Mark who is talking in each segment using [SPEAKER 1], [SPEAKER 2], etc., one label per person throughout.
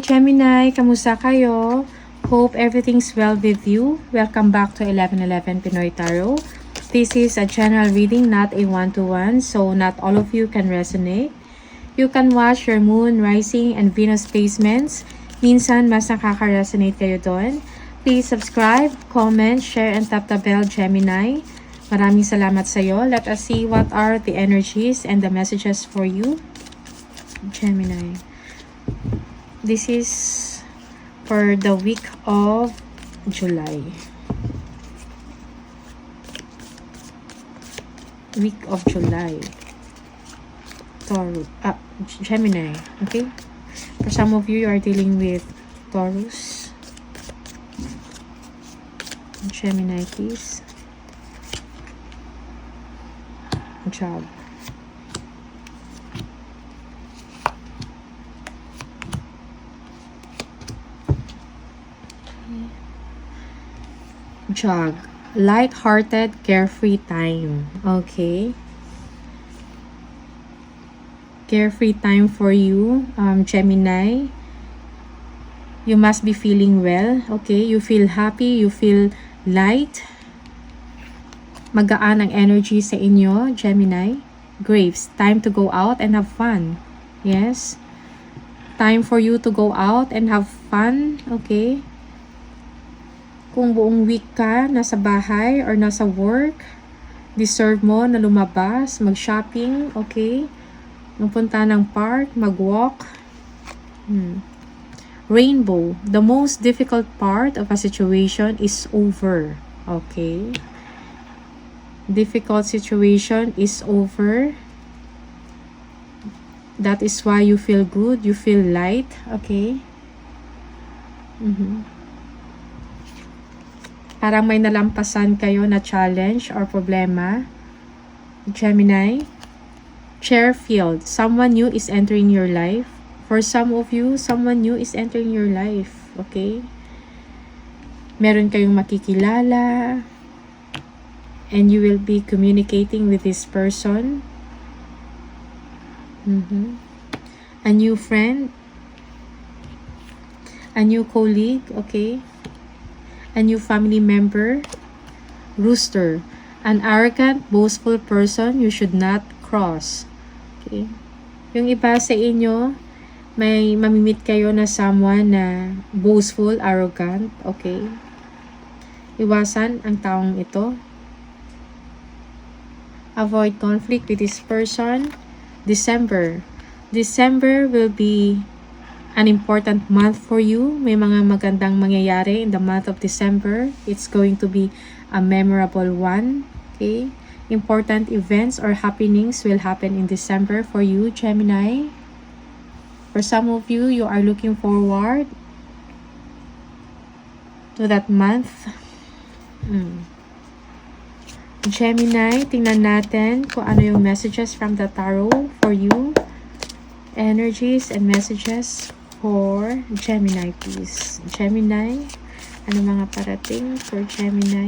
[SPEAKER 1] Gemini, kamusta kayo? Hope everything's well with you. Welcome back to 1111 Pinoy Tarot. This is a general reading, not a one-to-one, so not all of you can resonate. You can watch your moon, rising, and Venus placements. Minsan, mas nakaka-resonate kayo doon. Please subscribe, comment, share, and tap the bell, Gemini. Maraming salamat sa iyo. Let us see what are the energies and the messages for you, Gemini. This is for the week of July. Week of July. Taurus. Gemini. Okay? For some of you, you are dealing with Taurus. Gemini, please. Job. Jog. Light-hearted, carefree time. Okay. Carefree time for you, Gemini. You must be feeling well. Okay. You feel happy. You feel light. Magaan ang energy sa inyo, Gemini. Graves. Time to go out and have fun. Yes. Time for you to go out and have fun. Okay. Kung buong week ka, nasa bahay or nasa work, deserve mo na lumabas, mag-shopping, okay? Magpunta ng park, mag-walk. Rainbow. The most difficult part of a situation is over. Okay? Difficult situation is over. That is why you feel good, you feel light. Okay? Parang may nalampasan kayo na challenge or problema. Gemini. Chairfield. Someone new is entering your life. For some of you, someone new is entering your life. Okay? Meron kayong makikilala. And you will be communicating with this person. A new friend. A new colleague. Okay? A new family member. Rooster. An arrogant, boastful person you should not cross. Okay. Yung iba sa inyo, may mamimit kayo na someone na boastful, arrogant. Okay. Iwasan ang taong ito. Avoid conflict with this person. December. December will be an important month for you. May mga magandang mangyayari in the month of December. It's going to be a memorable one. Okay? Important events or happenings will happen in December for you, Gemini. For some of you, you are looking forward to that month. Gemini, tingnan natin kung ano yung messages from the tarot for you. Energies and messages for Gemini, please. Gemini, ano mga parating for Gemini?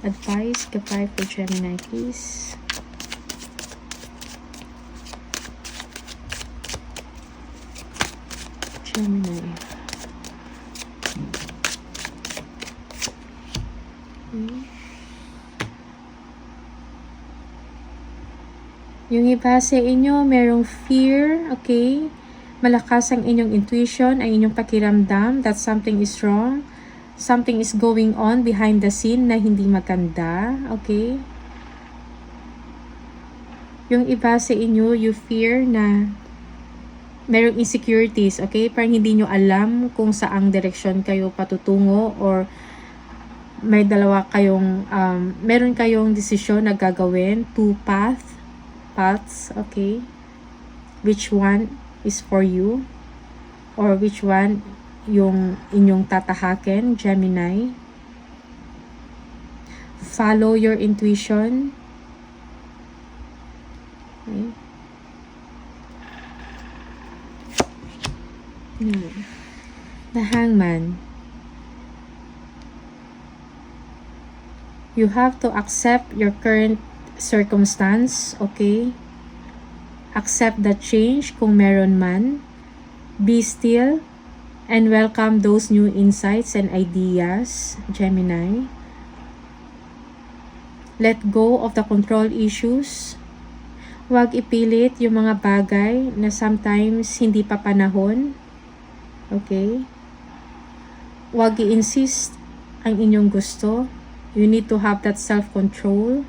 [SPEAKER 1] Advice, gabay for Gemini, please. Gemini. Yung iba sa inyo, merong fear, okay? Malakas ang inyong intuition, ang inyong pakiramdam that something is wrong. Something is going on behind the scene na hindi maganda, okay? Yung iba sa inyo, you fear na merong insecurities, okay? Parang hindi nyo alam kung saang direksyon kayo patutungo or may dalawa kayong, meron kayong desisyon na gagawin, two paths, okay? Which one is for you? Or which one yung inyong tatahakin, Gemini? Follow your intuition. Okay. The Hangman. You have to accept your current circumstance, okay? Accept the change kung meron man. Be still and welcome those new insights and ideas, Gemini. Let go of the control issues. Huwag ipilit yung mga bagay na sometimes hindi pa panahon. Okay? Huwag i-insist ang inyong gusto. You need to have that self-control.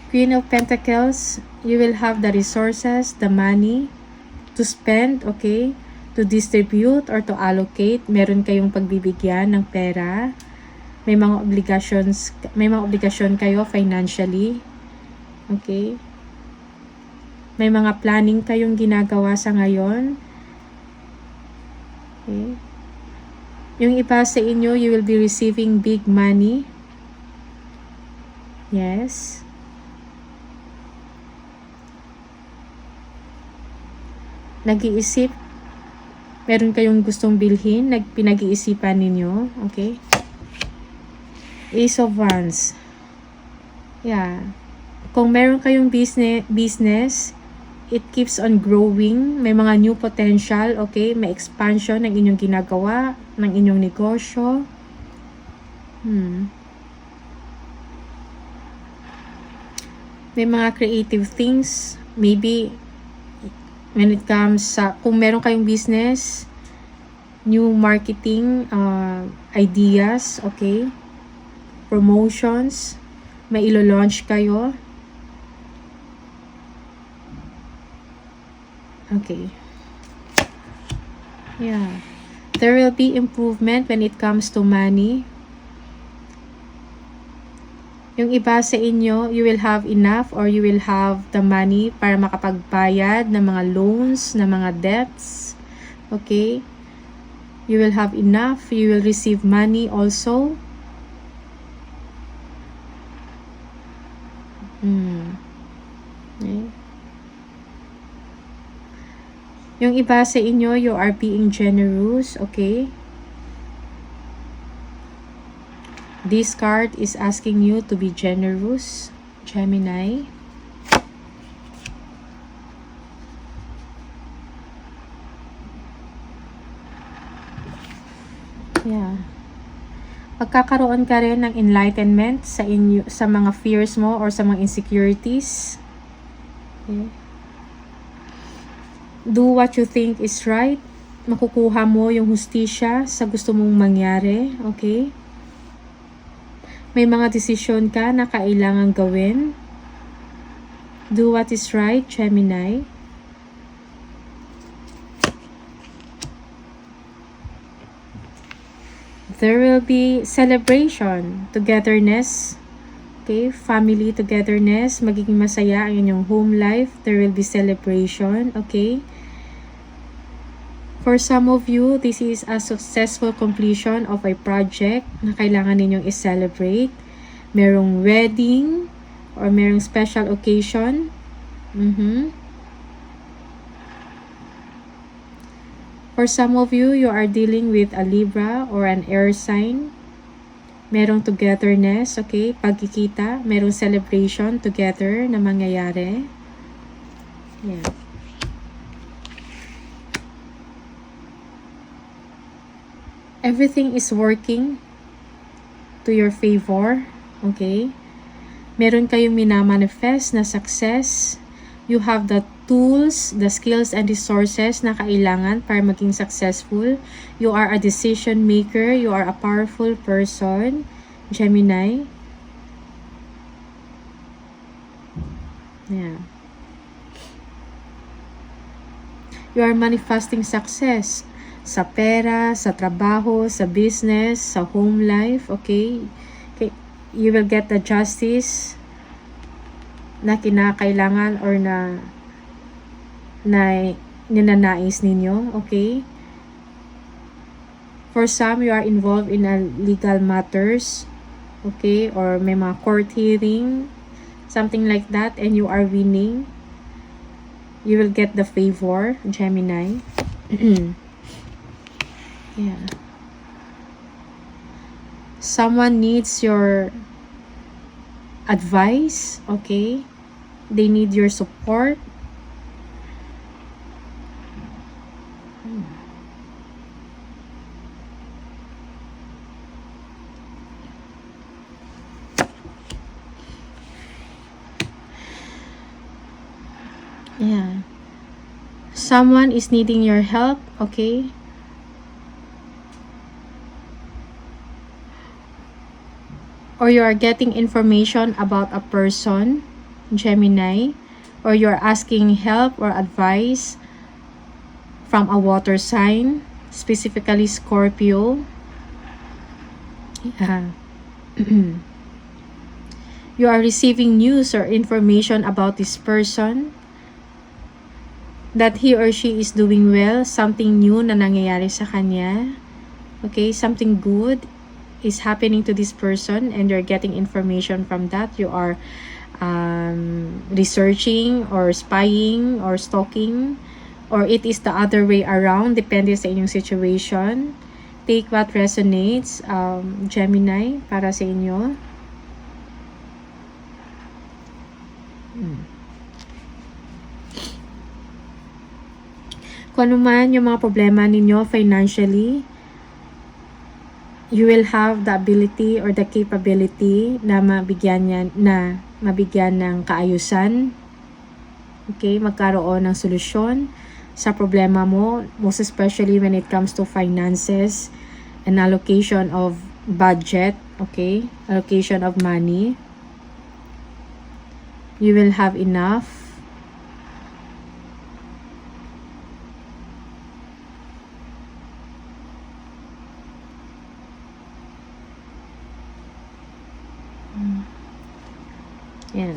[SPEAKER 1] Queen of Pentacles, you will have the resources, the money to spend, okay? To distribute or to allocate. Meron kayong pagbibigyan ng pera. May mga obligasyon kayo financially. Okay? May mga planning kayong ginagawa sa ngayon. Okay? Yung iba sa inyo, you will be receiving big money. Yes. Nag-iisip. Meron kayong gustong bilhin. Pinag-iisipan ninyo. Okay? Ace of Wands. Yeah. Kung meron kayong business, it keeps on growing. May mga new potential, okay? May expansion ng inyong ginagawa, ng inyong negosyo. May mga creative things. Maybe, when it comes sa, kung meron kayong business, new marketing ideas, okay? Promotions, may ilo-launch kayo. Okay. Yeah. There will be improvement when it comes to money. Yung iba sa inyo, you will have enough or you will have the money para makapagbayad ng mga loans, ng mga debts. Okay? You will have enough. You will receive money also. Okay. Yung iba sa inyo, you are being generous, okay? This card is asking you to be generous, Gemini. Yeah. Magkakaroon ka rin ng enlightenment sa inyo, sa mga fears mo or sa mga insecurities. Okay. Do what you think is right. Makukuha mo yung hustisya sa gusto mong mangyari. Okay? May mga desisyon ka na kailangan gawin. Do what is right, Gemini. There will be celebration, togetherness. Okay? Family togetherness. Magiging masaya ang inyong home life. There will be celebration. Okay? For some of you, this is a successful completion of a project na kailangan ninyong i-celebrate. Merong wedding or merong special occasion. For some of you, you are dealing with a Libra or an air sign. Merong togetherness, okay? Pagkikita, merong celebration together na mangyayari. Yeah. Everything is working to your favor, okay? Meron kayong minamanifest na success. You have the tools, the skills, and resources na kailangan para maging successful. You are a decision maker. You are a powerful person, Gemini. Yeah. You are manifesting success sa pera, sa trabaho, sa business, sa home life, okay? You will get the justice na kinakailangan or na ninanais ninyo, okay? For some, you are involved in a legal matters, okay? Or may mga court hearing, something like that, and you are winning. You will get the favor, Gemini. Yeah. Someone needs your advice, okay? They need your support. Yeah. Someone is needing your help, okay? Or you are getting information about a person, Gemini, or you are asking help or advice from a water sign, specifically Scorpio. Yeah. You are receiving news or information about this person, that he or she is doing well, something new na nangyayari sa kanya. Okay, something good is happening to this person and you're getting information from that. You are researching or spying or stalking, or it is the other way around, depende sa inyong situation. Take what resonates, Gemini, para sa inyo. Kung ano man yung mga problema ninyo financially, you will have the ability or the capability na mabigyan ng kaayusan. Okay, magkaroon ng solusyon sa problema mo, most especially when it comes to finances and allocation of budget, okay? Allocation of money. You will have enough. Yan.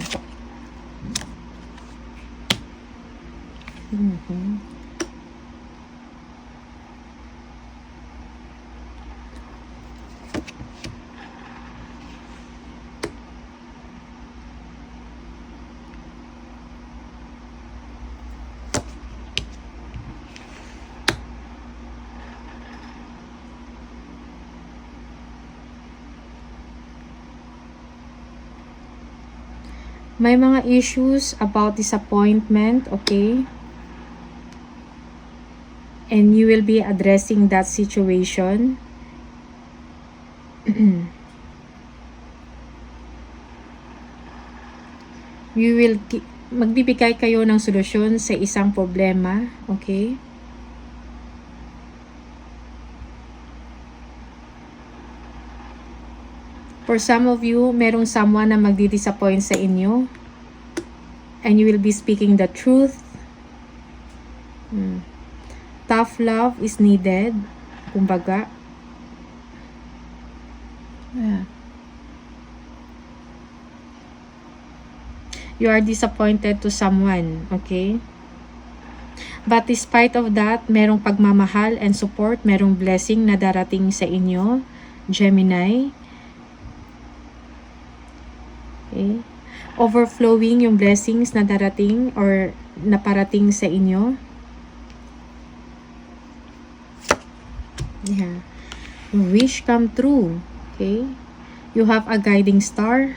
[SPEAKER 1] May mga issues about disappointment, okay? And you will be addressing that situation. Magbibigay kayo ng solusyon sa isang problema, okay? For some of you, merong someone na magdi-disappoint sa inyo. And you will be speaking the truth. Tough love is needed. Kumbaga. Yeah. You are disappointed to someone, okay? But despite of that, merong pagmamahal and support, merong blessing na darating sa inyo, Gemini. Okay. Overflowing yung blessings na darating or naparating sa inyo. Yeah. Wish come true. Okay. You have a guiding star.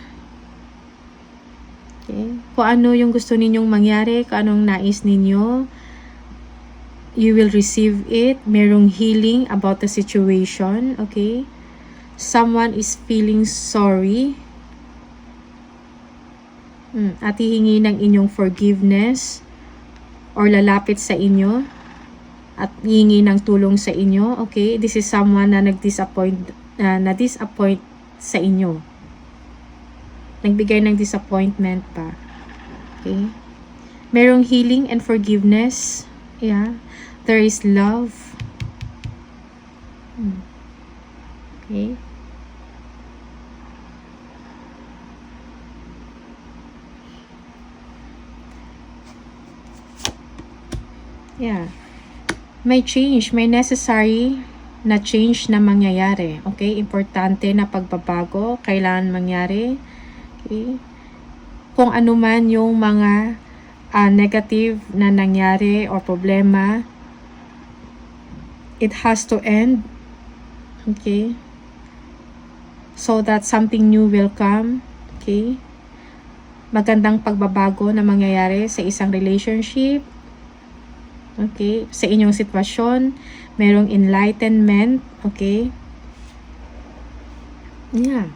[SPEAKER 1] Okay. Kung ano yung gusto ninyong mangyari, kung anong nais ninyo, you will receive it. Merong healing about the situation. Okay. Someone is feeling sorry. At hihingi ng inyong forgiveness or lalapit sa inyo at hihingi ng tulong sa inyo, okay? This is someone na na-disappoint sa inyo. Nagbigay ng disappointment pa. Okay? Merong healing and forgiveness. Yeah. There is love. Okay? Yeah. May change, may necessary na change na mangyayari. Okay? Importante na pagbabago, kailangan mangyari. Okay? Kung ano man yung mga negative na nangyari or problema, it has to end. Okay? So that something new will come. Okay? Magandang pagbabago na mangyayari sa isang relationship. Okay, sa inyong sitwasyon, merong enlightenment, okay? Yeah.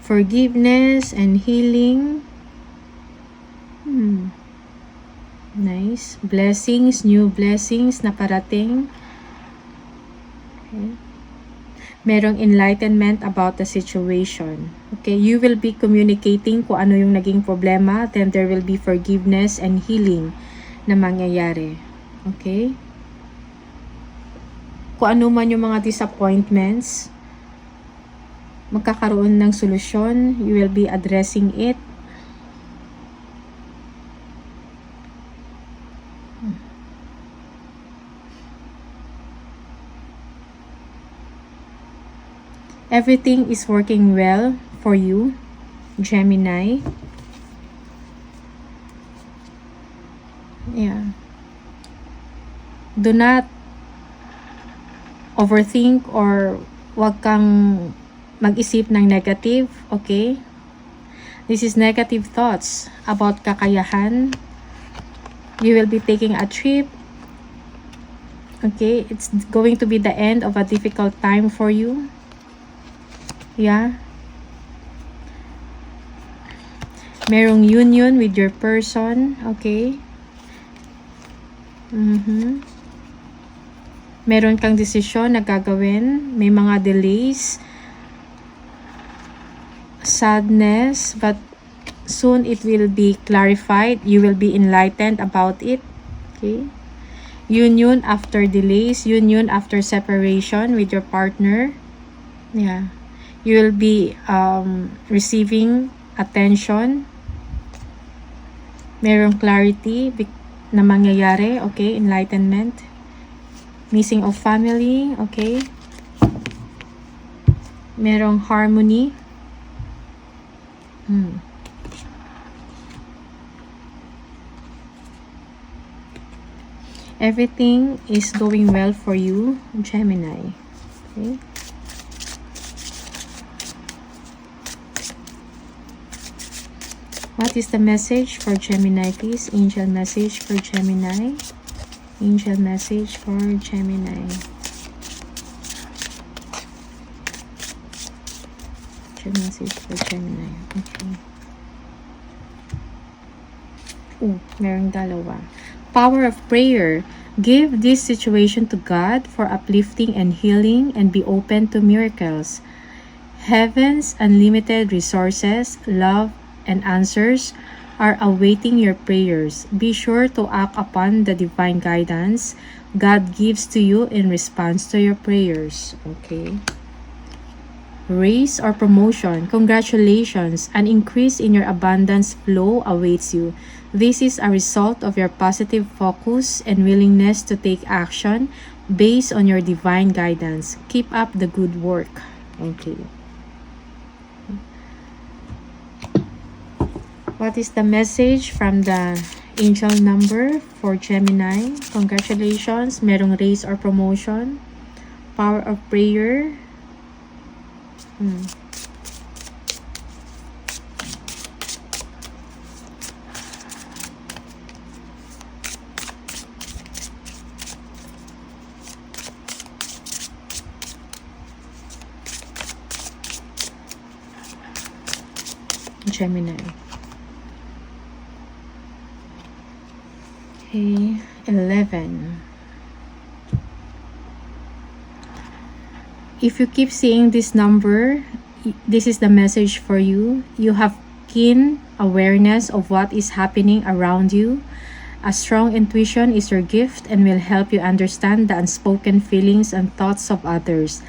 [SPEAKER 1] Forgiveness and healing. Nice. Blessings, new blessings na parating. Okay. Merong enlightenment about the situation. Okay, you will be communicating kung ano yung naging problema, then there will be forgiveness and healing na mangyayari. Okay? Kung ano man yung mga disappointments, magkakaroon ng solusyon, you will be addressing it. Everything is working well for you, Gemini. Yeah. Do not overthink or wag kang mag-isip ng negative, okay? This is negative thoughts about kakayahan. You will be taking a trip. Okay, it's going to be the end of a difficult time for you. Yeah. Merong union with your person. Okay. Meron kang desisyon na gagawin. May mga delays. Sadness. But soon it will be clarified. You will be enlightened about it. Okay. Union after delays. Union after separation with your partner. Yeah. You will be receiving attention. Merong clarity na mangyayari. Okay, enlightenment. Missing of family. Okay. Merong harmony. Everything is going well for you, Gemini. Okay. What is the message for Gemini, please? Angel message for Gemini. Angel message for Gemini. Angel message for Gemini. Okay. Merong dalawa. Power of prayer. Give this situation to God for uplifting and healing and be open to miracles. Heaven's unlimited resources, love, and answers are awaiting your prayers. Be sure to act upon the divine guidance God gives to you in response to your prayers. Okay. Raise or promotion. Congratulations. An increase in your abundance flow awaits you. This is a result of your positive focus and willingness to take action based on your divine guidance. Keep up the good work. Okay. What is the message from the angel number for Gemini? Congratulations. Merong raise or promotion. Power of prayer. Gemini. Okay, 11. If you keep seeing this number, this is the message for you. You have keen awareness of what is happening around you. A strong intuition is your gift and will help you understand the unspoken feelings and thoughts of others.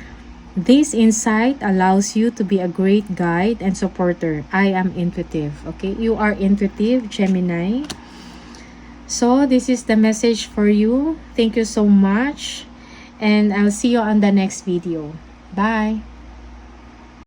[SPEAKER 1] This insight allows you to be a great guide and supporter. I am intuitive. Okay, you are intuitive, Gemini. So this is the message for you. Thank you so much. And I'll see you on the next video. Bye.